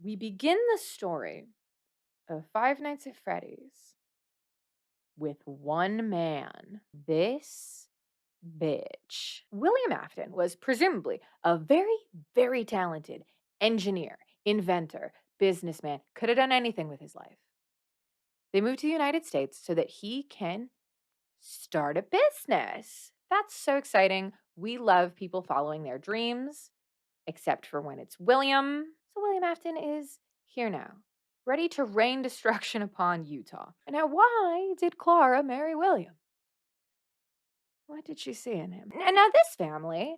We begin the story of Five Nights at Freddy's with one man. This bitch. William Afton was presumably a very, very talented engineer, inventor, businessman, could have done anything with his life. They moved to the United States so that he can start a business. That's so exciting. We love people following their dreams, except for when it's William. So William Afton is here now, ready to rain destruction upon Utah. And now, why did Clara marry William? What did she see in him? And now this family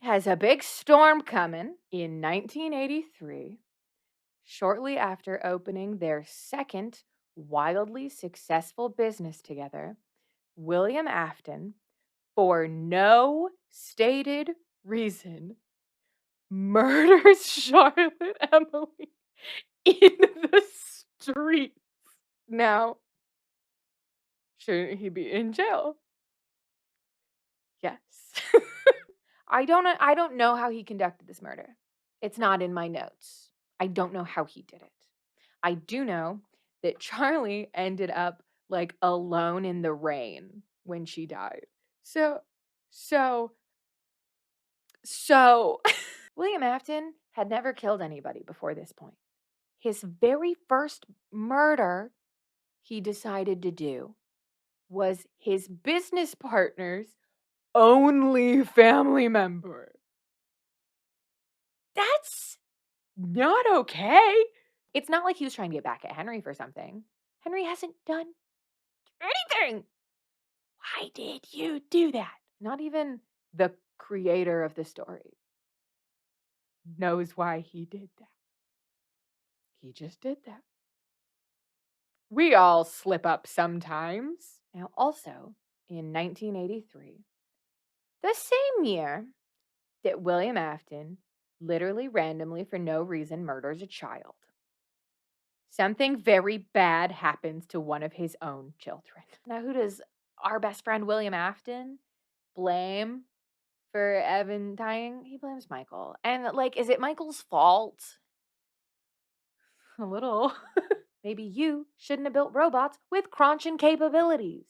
has a big storm coming in 1983, shortly after opening their second wildly successful business together. William Afton, for no stated reason, murders Charlotte Emily in the streets. Now, shouldn't he be in jail? Yes. I don't know how he conducted this murder. It's not in my notes. I don't know how he did it. I do know that Charlie ended up like alone in the rain when she died. So William Afton had never killed anybody before this point. His very first murder he decided to do was his business partner's only family member. That's not okay. It's not like he was trying to get back at Henry for something. Henry hasn't done anything. Why did you do that? Not even the creator of the story knows why he did that. He just did that. We all slip up sometimes. Now, also, in 1983, the same year that William Afton literally randomly for no reason murders a child, something very bad happens to one of his own children. Now, who does our best friend William Afton blame for Evan dying? He blames Michael. And, like, is it Michael's fault? A little. Maybe you shouldn't have built robots with crunching capabilities.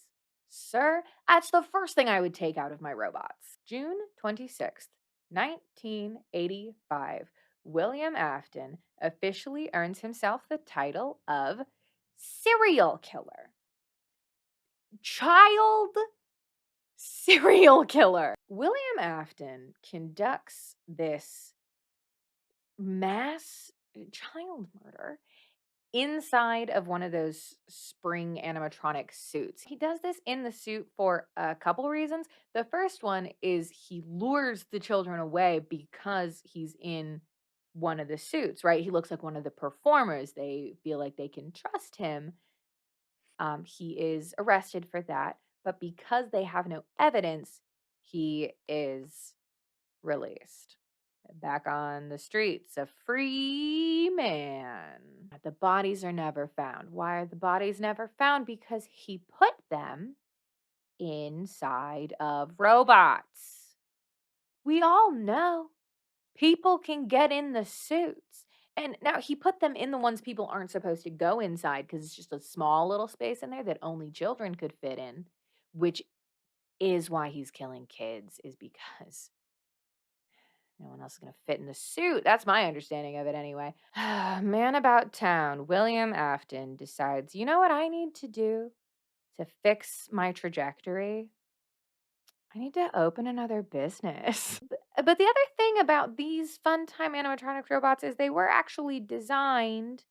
Sir, that's the first thing I would take out of my robots. June 26th, 1985. William Afton officially earns himself the title of serial killer. Child serial killer. William Afton conducts this mass child murder inside of one of those spring animatronic suits. He does this in the suit for a couple reasons. The first one is he lures the children away because he's in one of the suits, right? He looks like one of the performers. They feel like they can trust him. He is arrested for that, but because they have no evidence, he is released. Back on the streets, a free man. The bodies are never found. Why are the bodies never found? Because he put them inside of robots. We all know people can get in the suits. And now he put them in the ones people aren't supposed to go inside because it's just a small little space in there that only children could fit in, which is why he's killing kids, is because no one else is going to fit in the suit. That's my understanding of it anyway. Man about town, William Afton decides, you know what I need to do to fix my trajectory? I need to open another business. But the other thing about these fun-time animatronic robots is they were actually designed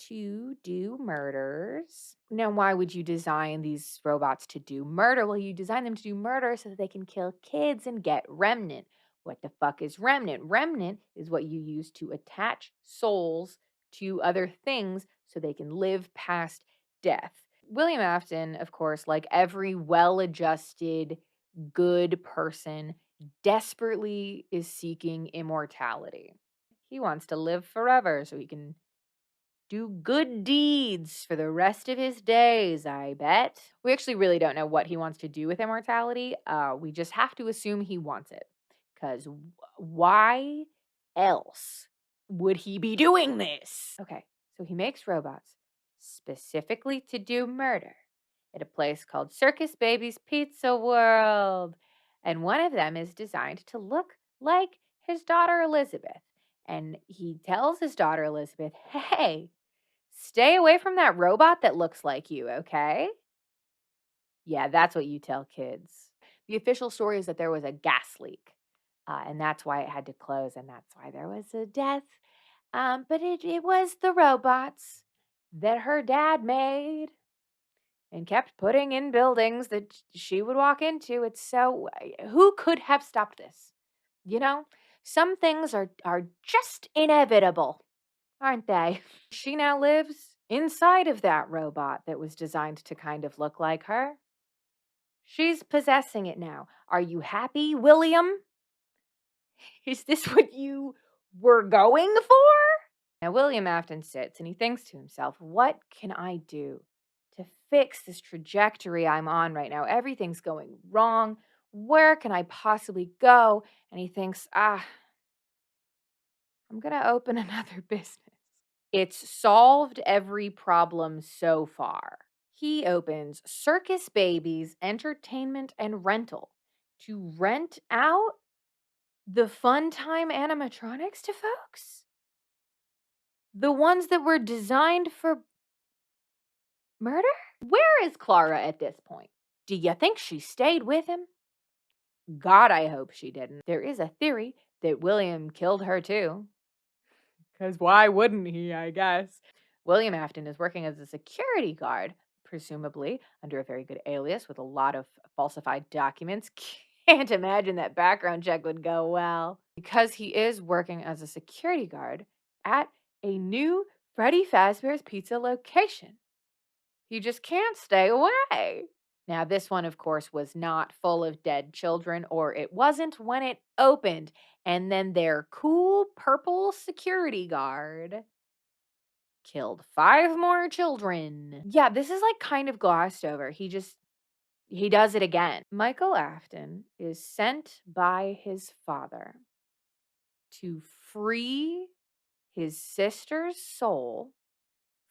to do murders. Now, why would you design these robots to do murder? Well, you design them to do murder so that they can kill kids and get remnant. What the fuck is remnant? Remnant is what you use to attach souls to other things so they can live past death. William Afton, of course, like every well-adjusted, good person, desperately is seeking immortality. He wants to live forever so he can do good deeds for the rest of his days, I bet. We actually really don't know what he wants to do with immortality. We just have to assume he wants it. Because why else would he be doing this? Okay, so he makes robots specifically to do murder at a place called Circus Baby's Pizza World. And one of them is designed to look like his daughter Elizabeth. And he tells his daughter Elizabeth, hey, stay away from that robot that looks like you, okay? Yeah, that's what you tell kids. The official story is that there was a gas leak, and that's why it had to close, and that's why there was a death. But it was the robots that her dad made and kept putting in buildings that she would walk into. It's so, who could have stopped this? You know, some things are just inevitable, aren't they? She now lives inside of that robot that was designed to kind of look like her. She's possessing it now. Are you happy, William? Is this what you were going for? Now, William Afton sits and he thinks to himself, what can I do to fix this trajectory I'm on right now? Everything's going wrong. Where can I possibly go? And he thinks, I'm going to open another business. It's solved every problem so far. He opens Circus Babies Entertainment and Rental to rent out the fun time animatronics to folks. The ones that were designed for murder? Where is Clara at this point? Do you think she stayed with him? God, I hope she didn't. There is a theory that William killed her too. Because why wouldn't he, I guess? William Afton is working as a security guard, presumably under a very good alias with a lot of falsified documents. Can't imagine that background check would go well. Because he is working as a security guard at a new Freddy Fazbear's Pizza location. He just can't stay away. Now, this one, of course, was not full of dead children, or it wasn't when it opened. And then their cool purple security guard killed 5 more children. Yeah, this is like kind of glossed over. He does it again. Michael Afton is sent by his father to free his sister's soul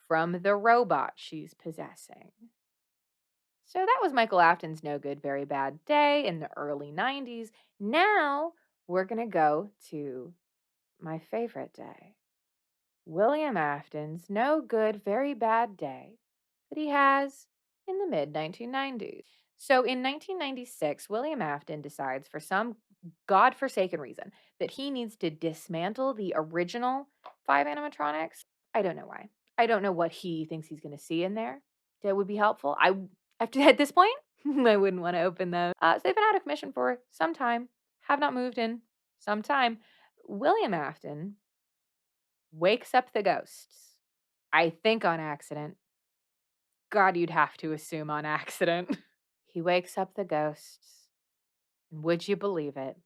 from the robot she's possessing. So that was Michael Afton's No Good, Very Bad Day in the early 90s. Now we're going to go to my favorite day, William Afton's No Good, Very Bad Day that he has in the mid 1990s. So in 1996, William Afton decides for some godforsaken reason that he needs to dismantle the original 5 animatronics. I don't know why. I don't know what he thinks he's going to see in there that would be helpful. At this point, I wouldn't want to open those. So they've been out of commission for some time, have not moved in some time. William Afton wakes up the ghosts, I think on accident. God, you'd have to assume on accident. He wakes up the ghosts, and would you believe it?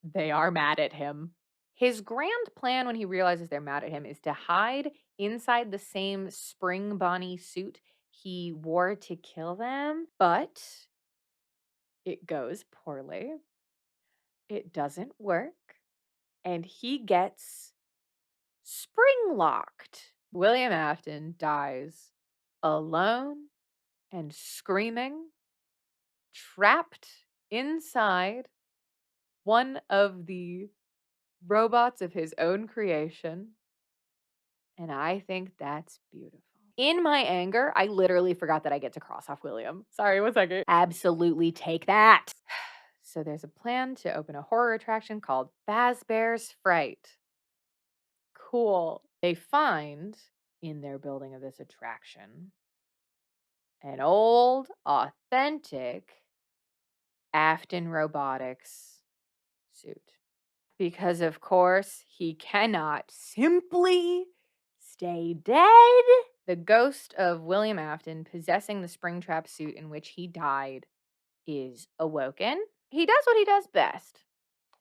They are mad at him. His grand plan when he realizes they're mad at him is to hide inside the same spring Bonnie suit he wore to kill them, but it goes poorly. It doesn't work, and he gets spring locked. William Afton dies alone and screaming, trapped inside one of the robots of his own creation. And I think that's beautiful. In my anger, I literally forgot that I get to cross off William. Sorry, 1 second. Absolutely take that. So there's a plan to open a horror attraction called Fazbear's Fright. Cool. They find in their building of this attraction an old, authentic Afton Robotics suit. Because, of course, he cannot simply stay dead. The ghost of William Afton possessing the Springtrap suit in which he died is awoken. He does what he does best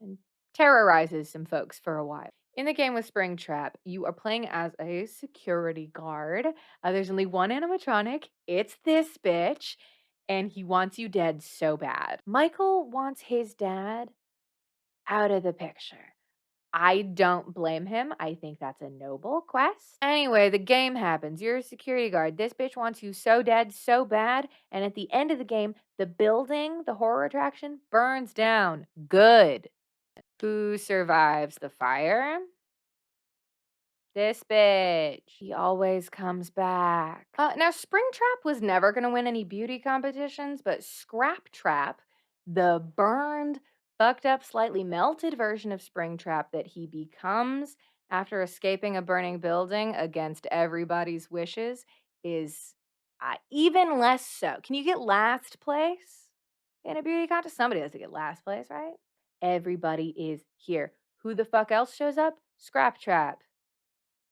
and terrorizes some folks for a while. In the game with Springtrap, you are playing as a security guard. There's only one animatronic. It's this bitch. And he wants you dead so bad. Michael wants his dad out of the picture. I don't blame him. I think that's a noble quest. Anyway, the game happens. You're a security guard. This bitch wants you so dead, so bad. And at the end of the game, the building, the horror attraction, burns down. Good. Who survives the fire? This bitch. He always comes back. Now, Springtrap was never going to win any beauty competitions, but Scrap Trap, the burned, fucked up, slightly melted version of Springtrap that he becomes after escaping a burning building against everybody's wishes, is even less so. Can you get last place in a beauty contest? Somebody has to get last place, right? Everybody is here. Who the fuck else shows up? Scrap Trap.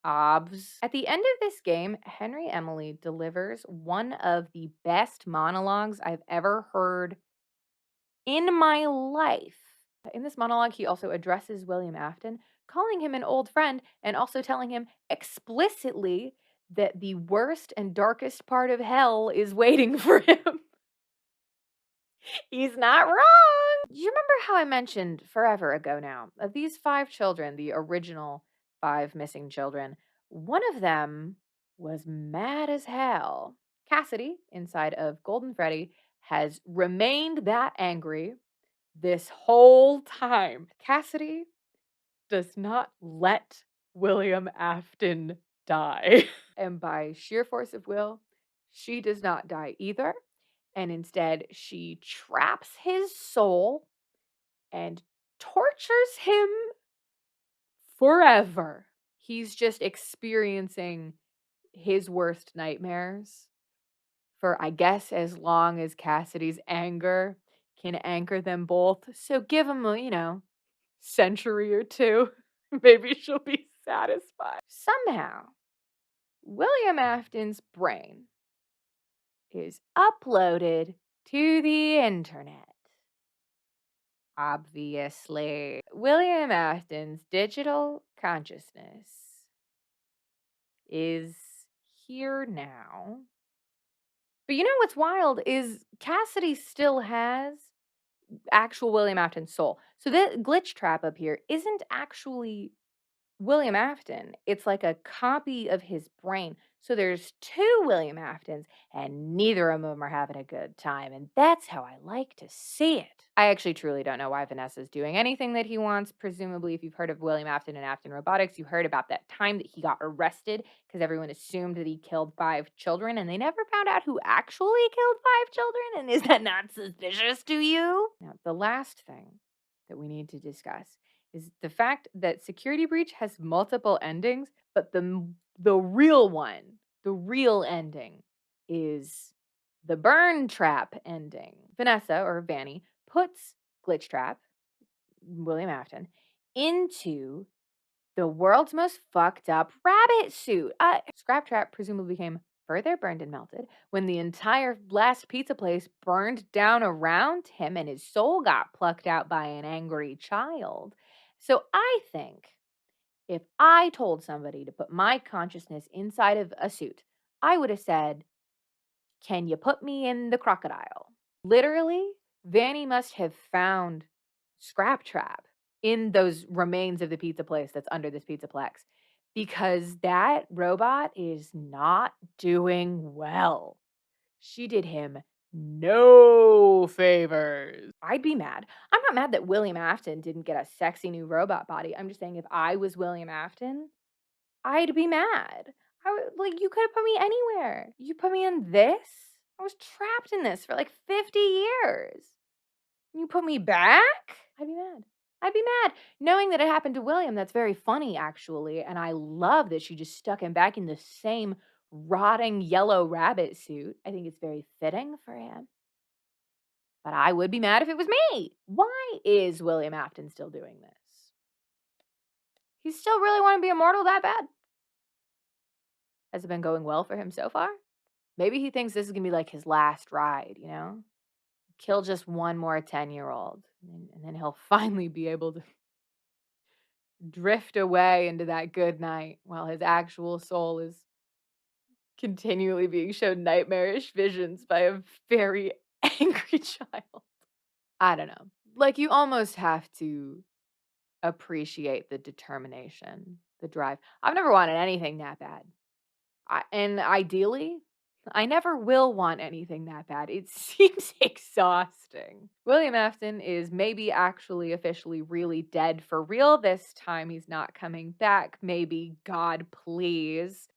Obs. At the end of this game, Henry Emily delivers one of the best monologues I've ever heard in my life. In this monologue, he also addresses William Afton, calling him an old friend and also telling him explicitly that the worst and darkest part of hell is waiting for him. He's not wrong. You remember how I mentioned forever ago now, of these 5 children, the original 5 missing children, one of them was mad as hell. Cassidy, inside of Golden Freddy, has remained that angry this whole time. Cassidy does not let William Afton die. And by sheer force of will, she does not die either. And instead, she traps his soul and tortures him forever. He's just experiencing his worst nightmares for, I guess, as long as Cassidy's anger can anchor them both. So give him a, century or two. Maybe she'll be satisfied. Somehow, William Afton's brain is uploaded to the internet. Obviously, William Afton's digital consciousness is here now. But you know what's wild is Cassidy still has actual William Afton's soul. So the glitch trap up here isn't actually William Afton. It's like a copy of his brain. So there's 2 William Aftons, and neither of them are having a good time. And that's how I like to see it. I actually truly don't know why Vanessa's doing anything that he wants. Presumably, if you've heard of William Afton and Afton Robotics, you heard about that time that he got arrested because everyone assumed that he killed 5 children, and they never found out who actually killed 5 children. And is that not suspicious to you? Now, the last thing that we need to discuss is the fact that Security Breach has multiple endings, but the real one, the real ending, is the Burn Trap ending. Vanessa, or Vanny, puts Glitch Trap, William Afton, into the world's most fucked up rabbit suit. Scrap Trap presumably became further burned and melted when the entire last pizza place burned down around him and his soul got plucked out by an angry child. So I think if I told somebody to put my consciousness inside of a suit, I would have said, "Can you put me in the crocodile?" Literally, Vanny must have found Scrap Trap in those remains of the pizza place that's under this pizzaplex because that robot is not doing well. She did him no favors. I'd be mad. I'm not mad that William Afton didn't get a sexy new robot body. I'm just saying if I was William Afton, I'd be mad. You could have put me anywhere. You put me in this? I was trapped in this for like 50 years. You put me back? I'd be mad. I'd be mad. Knowing that it happened to William, that's very funny, actually. And I love that she just stuck him back in the same rotting yellow rabbit suit. I think it's very fitting for him. But I would be mad if it was me. Why is William Afton still doing this? He still really want to be immortal that bad? Has it been going well for him so far? Maybe he thinks this is going to be like his last ride, Kill just one more 10-year-old, and then he'll finally be able to drift away into that good night while his actual soul is continually being shown nightmarish visions by a very angry child. I don't know. You almost have to appreciate the determination, the drive. I've never wanted anything that bad. And ideally, I never will want anything that bad. It seems exhausting. William Afton is maybe actually officially really dead for real this time. He's not coming back. Maybe, God, please.